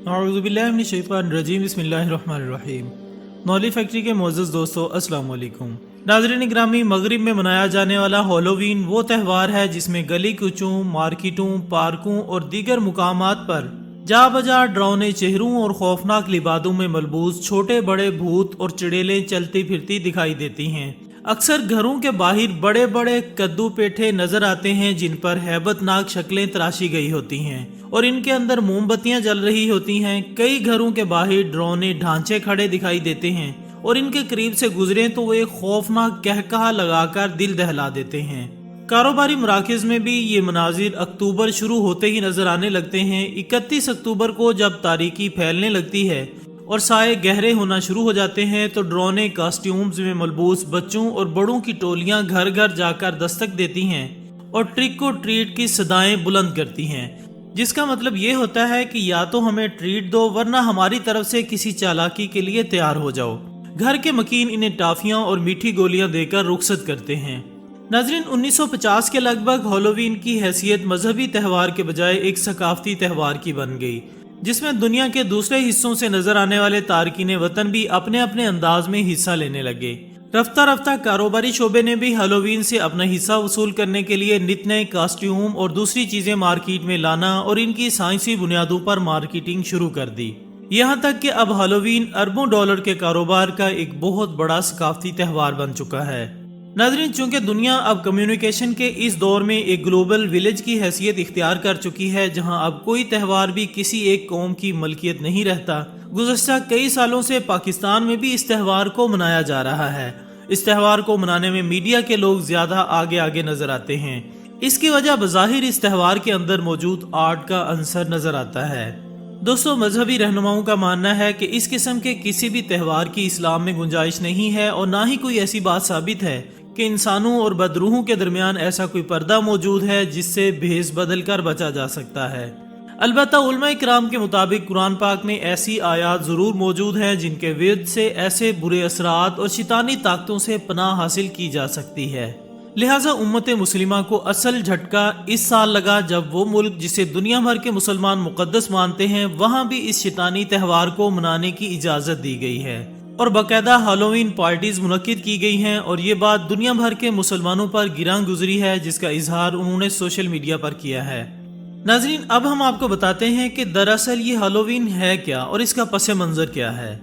अऊज़ुबिल्लाहिमिनश्शैतानिर्रजीम बिस्मिल्लाहिर्रहमानिर्रहीम। नौली फैक्ट्री के मोअज़्ज़ज़ दोस्तों, अस्सलाम वालेकुम। नाज़रीन ग्रामी, मगरिब में मनाया जाने वाला हैलोवीन वो त्यौहार है जिसमें गली कुचों, मार्केटों, पार्कों और दीगर मुकामात पर जा बजा डरावने चेहरों और खौफनाक लिबादों में मलबूस छोटे बड़े भूत और चुड़ैलें चलती फिरती दिखाई देती हैं। अक्सर घरों के बाहर बड़े बड़े कद्दू पेठे नजर आते हैं जिन पर हैबतनाक शक्लें तराशी गई होती हैं और इनके अंदर मोमबत्तियां जल रही होती हैं। कई घरों के बाहर डरावने ढांचे खड़े दिखाई देते हैं और इनके करीब से गुजरे तो वे खौफनाक कहकहा लगाकर दिल दहला देते हैं। कारोबारी मराकज़ में भी ये मनाजिर अक्टूबर शुरू होते ही नजर आने लगते हैं। 31 अक्टूबर को जब तारीकी फैलने लगती है और साए गहरे होना शुरू हो जाते हैं तो डरावने कॉस्ट्यूम्स में मलबूस बच्चों और बड़ों की टोलियां घर घर जाकर दस्तक देती हैं और ट्रिक और ट्रीट की सदाएं बुलंद करती हैं, जिसका मतलब ये होता है कि या तो हमें ट्रीट दो वरना हमारी तरफ से किसी चालाकी के लिए तैयार हो जाओ। घर के मकीन इन्हें टाफियां और मीठी गोलियां देकर रुखसत करते हैं। नाज़रीन, 1950 के लगभग हैलोवीन की हैसियत मजहबी त्यौहार के बजाय एक सकाफती त्यौहार की बन गई, जिसमें दुनिया के दूसरे हिस्सों से नजर आने वाले तारकीन वतन भी अपने अपने अंदाज में हिस्सा लेने लगे। रफ्ता रफ्ता कारोबारी शोबे ने भी हैलोवीन से अपना हिस्सा वसूल करने के लिए नित नए कॉस्ट्यूम और दूसरी चीजें मार्केट में लाना और इनकी साइंसी बुनियादों पर मार्केटिंग शुरू कर दी। यहाँ तक कि अब हैलोवीन अरबों डॉलर के कारोबार का एक बहुत बड़ा सकाफती त्यौहार बन चुका है। नाज़रीन, चूंकि दुनिया अब कम्युनिकेशन के इस दौर में एक ग्लोबल विलेज की हैसियत इख्तियार कर चुकी है, जहां अब कोई त्यौहार भी किसी एक कौम की मलकियत नहीं रहता। गुज़श्ता कई सालों से पाकिस्तान में भी इस त्यौहार को मनाया जा रहा है। इस त्यौहार को मनाने में मीडिया के लोग ज्यादा आगे आगे नजर आते हैं। इसकी वजह बज़ाहिर इस त्यौहार के अंदर मौजूद आर्ट का अंसर नजर आता है। दोस्तों, मजहबी रहनुमाओं का मानना है कि इस किस्म के किसी भी त्यौहार की इस्लाम में गुंजाइश नहीं है और ना ही कोई ऐसी बात साबित है कि इंसानों और बदरूहों के दरमियान ऐसा कोई पर्दा मौजूद है जिससे भेस बदल कर बचा जा सकता है। अलबत्ता उलमा इकराम के मुताबिक कुरान पाक में ऐसी आयात जरूर मौजूद हैं जिनके विरुद्ध से ऐसे बुरे असरात और शैतानी ताकतों से पनाह हासिल की जा सकती है। लिहाजा उम्मत मुस्लिमा को असल झटका इस साल लगा जब वो मुल्क जिसे दुनिया भर के मुसलमान मुकद्दस मानते हैं वहां भी इस शैतानी त्यौहार को मनाने की इजाजत दी गई है और बाकायदा हैलोवीन पार्टीज मुनक्किद की गई हैं और ये बात दुनिया भर के मुसलमानों पर गिरां गुजरी है, जिसका इजहार उन्होंने सोशल मीडिया पर किया है। नाज़रीन, अब हम आपको बताते हैं कि दरअसल ये हैलोवीन है क्या और इसका पस मंजर क्या है।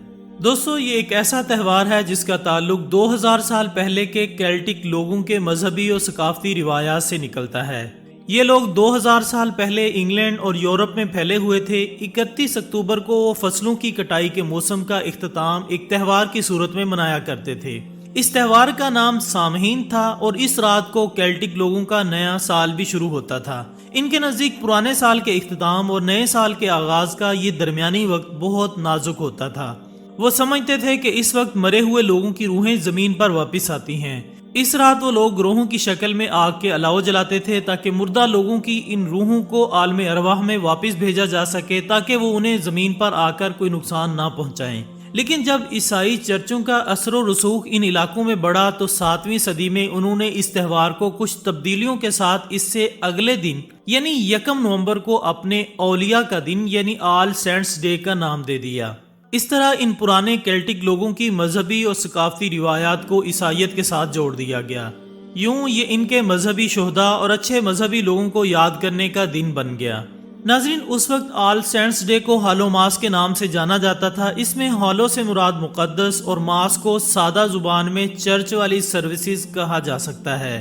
दोस्तों, ये एक ऐसा त्यौहार है जिसका ताल्लुक 2000 साल पहले के केल्टिक लोगों के मजहबी और सकाफती रिवायात से निकलता है। ये लोग 2000 साल पहले इंग्लैंड और यूरोप में फैले हुए थे। 31 अक्टूबर को वो फसलों की कटाई के मौसम का इख्तिताम एक त्यौहार की सूरत में मनाया करते थे। इस त्यौहार का नाम सामहीन था और इस रात को केल्टिक लोगों का नया साल भी शुरू होता था। इनके नजदीक पुराने साल के इख्तिताम और नए साल के आगाज का ये दरमियानी वक्त बहुत नाजुक होता था। वो समझते थे कि इस वक्त मरे हुए लोगों की रूहें जमीन पर वापस आती हैं। इस रात वो लोग ग्रोहों की शक्ल में आग के अलाव जलाते थे ताकि मुर्दा लोगों की इन रूहों को आलम अरवाह में वापस भेजा जा सके, ताकि वो उन्हें जमीन पर आकर कोई नुकसान ना पहुंचाएं। लेकिन जब ईसाई चर्चों का असर रसूख इन इलाकों में बढ़ा तो 7वीं सदी में उन्होंने इस त्यौहार को कुछ तब्दीलियों के साथ इससे अगले दिन यानी 1 नवंबर को अपने औलिया का दिन यानी ऑल सेंट्स डे का नाम दे दिया। इस तरह इन पुराने केल्टिक लोगों की मजहबी और सकाफती रिवायात को ईसाइयत के साथ जोड़ दिया गया। यूं ये इनके मजहबी शोहदा और अच्छे मजहबी लोगों को याद करने का दिन बन गया। नाजरीन, उस वक्त ऑल सेंट्स डे को हालो मास के नाम से जाना जाता था। इसमें हालो से मुराद मुकद्दस और मास को सादा जुबान में चर्च वाली सर्विसेज कहा जा सकता है।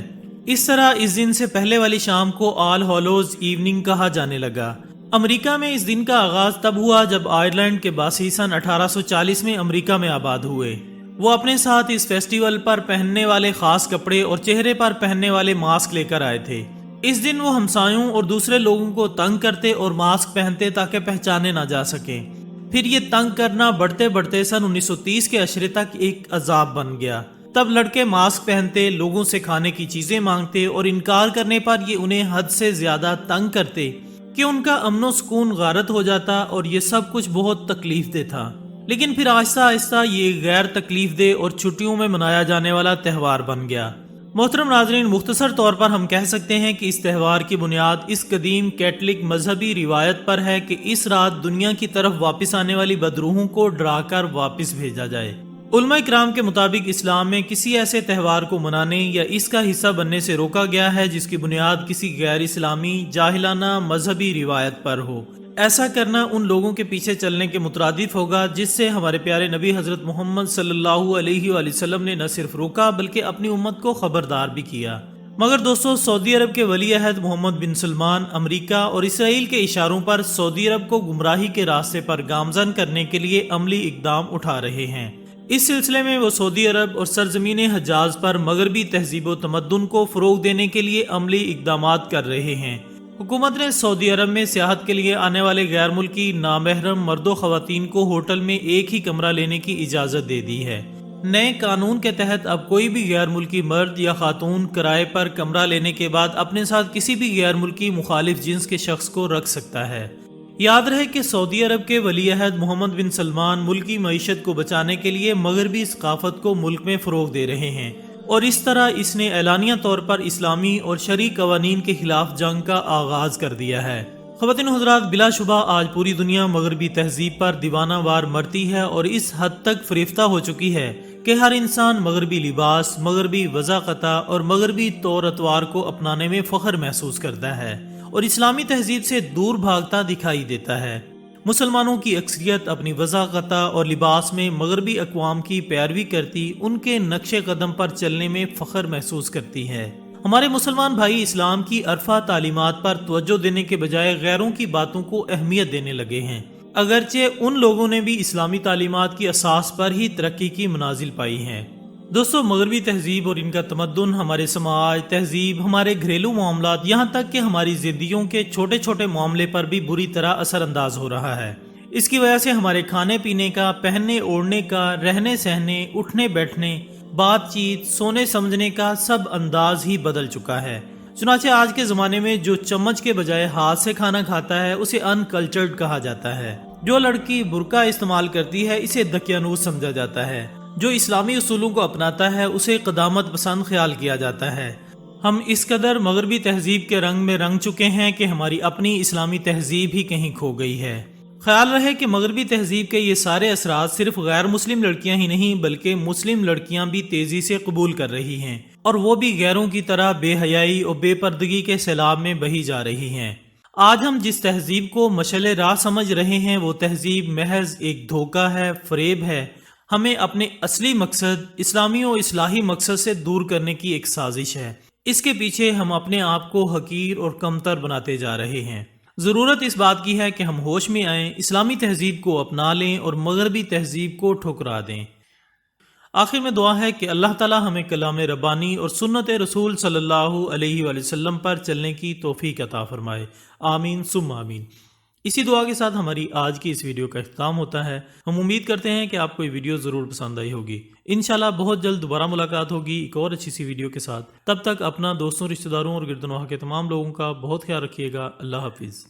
इस तरह इस दिन से पहले वाली शाम को ऑल हालोज इवनिंग कहा जाने लगा। अमेरिका में इस दिन का आगाज तब हुआ जब आयरलैंड के बासी सन 1840 में अमेरिका में आबाद हुए। वो अपने साथ इस फेस्टिवल पर पहनने वाले खास कपड़े और चेहरे पर पहनने वाले मास्क लेकर आए थे। इस दिन वो हमसायों और दूसरे लोगों को तंग करते और मास्क पहनते ताकि पहचाने ना जा सके। फिर ये तंग करना बढ़ते बढ़ते सन 1930 के अशरे तक एक अजाब बन गया। तब लड़के मास्क पहनते, लोगों से खाने की चीजें मांगते और इनकार करने पर ये उन्हें हद से ज्यादा तंग करते कि उनका अमनो सुकून गारत हो जाता और ये सब कुछ बहुत तकलीफ दे था। लेकिन फिर आहिस्ता आहिस्ता ये गैर तकलीफ दे और छुट्टियों में मनाया जाने वाला त्यौहार बन गया। محترم ناظرین، مختصر طور پر ہم کہہ سکتے ہیں کہ اس تہوار کی بنیاد اس قدیم کیتھولک مذہبی روایت پر ہے کہ اس رات دنیا کی طرف واپس آنے والی بدروحوں کو ڈرا کر واپس بھیجا جائے۔ علماء کرام کے مطابق اسلام میں کسی ایسے تہوار کو منانے یا اس کا حصہ بننے سے روکا گیا ہے جس کی بنیاد کسی غیر اسلامی جاہلانہ مذہبی روایت پر ہو۔ ایسا کرنا ان لوگوں کے پیچھے چلنے کے مترادف ہوگا جس سے ہمارے پیارے نبی حضرت محمد صلی اللہ علیہ وآلہ وسلم نے نہ صرف روکا بلکہ اپنی امت کو خبردار بھی کیا۔ مگر دوستو، سعودی عرب کے ولی عہد محمد بن سلمان امریکہ اور اسرائیل کے اشاروں پر سعودی عرب کو گمراہی کے راستے پر گامزن کرنے کے لیے عملی اقدام اٹھا رہے ہیں۔ اس سلسلے میں وہ سعودی عرب اور سرزمین حجاز پر مغربی تہذیب و تمدن کو فروغ دینے کے لیے عملی اقدامات کر رہے ہیں۔ حکومت نے سعودی عرب میں سیاحت کے لیے آنے والے غیر ملکی نامحرم مرد و خواتین کو ہوٹل میں ایک ہی کمرہ لینے کی اجازت دے دی ہے۔ نئے قانون کے تحت اب کوئی بھی غیر ملکی مرد یا خاتون کرائے پر کمرہ لینے کے بعد اپنے ساتھ کسی بھی غیر ملکی مخالف جنس کے شخص کو رکھ سکتا ہے۔ یاد رہے کہ سعودی عرب کے ولی عہد محمد بن سلمان ملکی معیشت کو بچانے کے لیے مغربی ثقافت کو ملک میں فروغ دے رہے ہیں، اور اس طرح اس نے اعلانیہ طور پر اسلامی اور شرعی قوانین کے خلاف جنگ کا آغاز کر دیا ہے۔ خواتین و حضرات، بلا شبہ آج پوری دنیا مغربی تہذیب پر دیوانہ وار مرتی ہے اور اس حد تک فریفتہ ہو چکی ہے کہ ہر انسان مغربی لباس، مغربی وضاقتہ اور مغربی طور اطوار کو اپنانے میں فخر محسوس کرتا ہے اور اسلامی تہذیب سے دور بھاگتا دکھائی دیتا ہے۔ مسلمانوں کی اکثریت اپنی وضاقتہ اور لباس میں مغربی اقوام کی پیروی کرتی ان کے نقش قدم پر چلنے میں فخر محسوس کرتی ہے۔ ہمارے مسلمان بھائی اسلام کی عرفہ تعلیمات پر توجہ دینے کے بجائے غیروں کی باتوں کو اہمیت دینے لگے ہیں، اگرچہ ان لوگوں نے بھی اسلامی تعلیمات کی اساس پر ہی ترقی کی منازل پائی ہیں۔ دوستو، مغربی تہذیب اور ان کا تمدن ہمارے سماج، تہذیب، ہمارے گھریلو معاملات، یہاں تک کہ ہماری زندگیوں کے چھوٹے چھوٹے معاملے پر بھی بری طرح اثر انداز ہو رہا ہے۔ اس کی وجہ سے ہمارے کھانے پینے کا، پہننے اوڑھنے کا، رہنے سہنے، اٹھنے بیٹھنے، بات چیت، سونے سمجھنے کا سب انداز ہی بدل چکا ہے۔ چنانچہ آج کے زمانے میں جو چمچ کے بجائے ہاتھ سے کھانا کھاتا ہے اسے ان کلچرڈ کہا جاتا ہے۔ جو لڑکی برقع استعمال کرتی ہے اسے دقیانوس سمجھا جاتا ہے۔ جو اسلامی اصولوں کو اپناتا ہے اسے قدامت پسند خیال کیا جاتا ہے۔ ہم اس قدر مغربی تہذیب کے رنگ میں رنگ چکے ہیں کہ ہماری اپنی اسلامی تہذیب ہی کہیں کھو گئی ہے۔ خیال رہے کہ مغربی تہذیب کے یہ سارے اثرات صرف غیر مسلم لڑکیاں ہی نہیں بلکہ مسلم لڑکیاں بھی تیزی سے قبول کر رہی ہیں، اور وہ بھی غیروں کی طرح بے حیائی اور بے پردگی کے سیلاب میں بہی جا رہی ہیں۔ آج ہم جس تہذیب کو مشعل راہ سمجھ رہے ہیں وہ تہذیب محض ایک دھوکہ ہے، فریب ہے، ہمیں اپنے اصلی مقصد، اسلامی و اصلاحی مقصد سے دور کرنے کی ایک سازش ہے۔ اس کے پیچھے ہم اپنے آپ کو حقیر اور کمتر بناتے جا رہے ہیں۔ ضرورت اس بات کی ہے کہ ہم ہوش میں آئیں، اسلامی تہذیب کو اپنا لیں اور مغربی تہذیب کو ٹھکرا دیں۔ آخر میں دعا ہے کہ اللہ تعالی ہمیں کلام ربانی اور سنت رسول صلی اللہ علیہ وآلہ وسلم پر چلنے کی توفیق عطا فرمائے، آمین ثم آمین۔ اسی دعا کے ساتھ ہماری آج کی اس ویڈیو کا اختتام ہوتا ہے۔ ہم امید کرتے ہیں کہ آپ کو یہ ویڈیو ضرور پسند آئی ہوگی۔ انشاءاللہ بہت جلد دوبارہ ملاقات ہوگی ایک اور اچھی سی ویڈیو کے ساتھ۔ تب تک اپنا، دوستوں، رشتہ داروں اور گردنواح کے تمام لوگوں کا بہت خیال رکھیے گا۔ اللہ حافظ۔